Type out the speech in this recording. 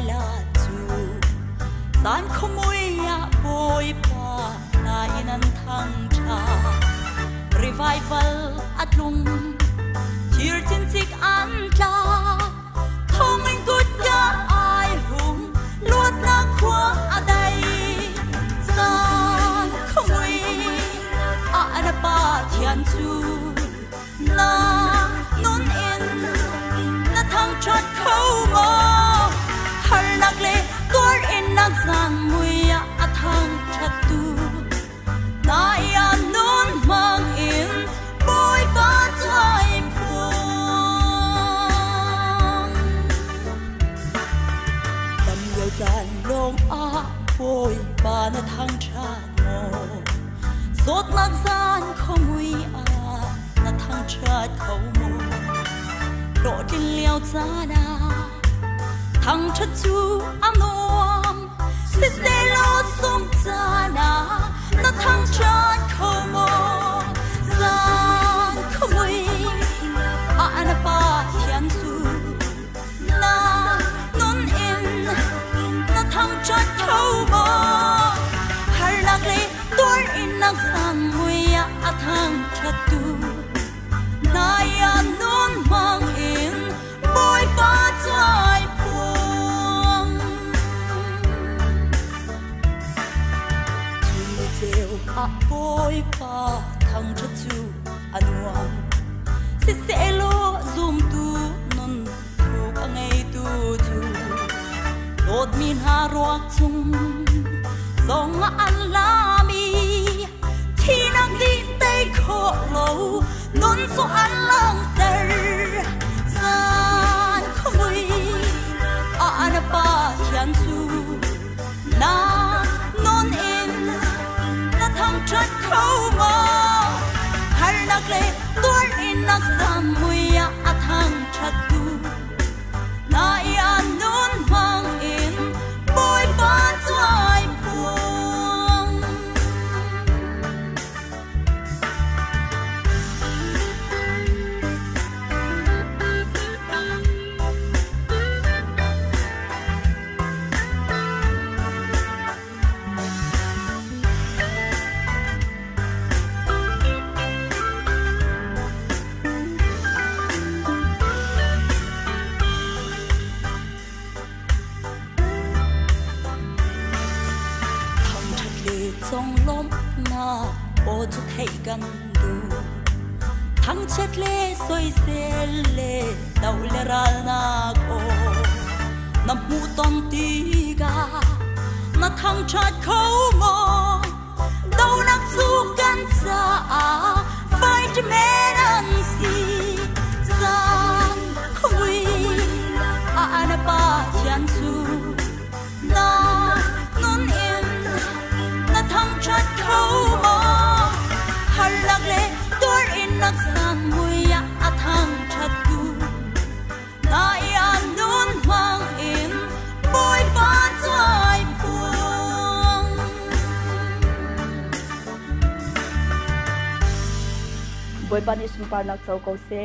la chu san khomoi ya boy pa na inan thang tha revival atlung thir chin chik an tla thong anh gut ya ai hùng luat na khwa adai san khomoi a ana pa thian chu na non in na thang chot khâu mo har nak le tor in nak san muya a thang chat tu na ya non mang in boy ba chai phuang đam yêu gian long a boy ba na thang chat mo sốt nak gian không muy a na thang chat khâu mo độ trên liao cha na thằng chất chú am nuông sẽ lo sum cha na na thằng chất khâu mo gian không uy anh pa thian su na non in na thằng chất khâu mo har lạc lệ tuổi in nang san muya a thằng chất tu na ya non mang in boy ba chai phuang chu cheu a boy pa thang cha chu anwam se lo zoom tu non thuk angai tu chu lot min ha ruak chung song an la mi thi nang di tay kho lo non so an lang ter san khoi a ana pa thian su na non in na thang chat khâu mo har nak le tor in nak sam muya a thang chat tu na ya non mang in boy ba chai phuang song lom na o chu thei kan du thang chet le soi sel le dau le ral na ko nam mu ton ti ga na thang chat khâu mo dau nak chu kan cha find man and see san khui ana pa thian su na non in na thang chat khâu mo har lạc le tor in nak san muya a thang chat tu na ya non mang in boy ba chai phuang boy ban is par nak chau ko se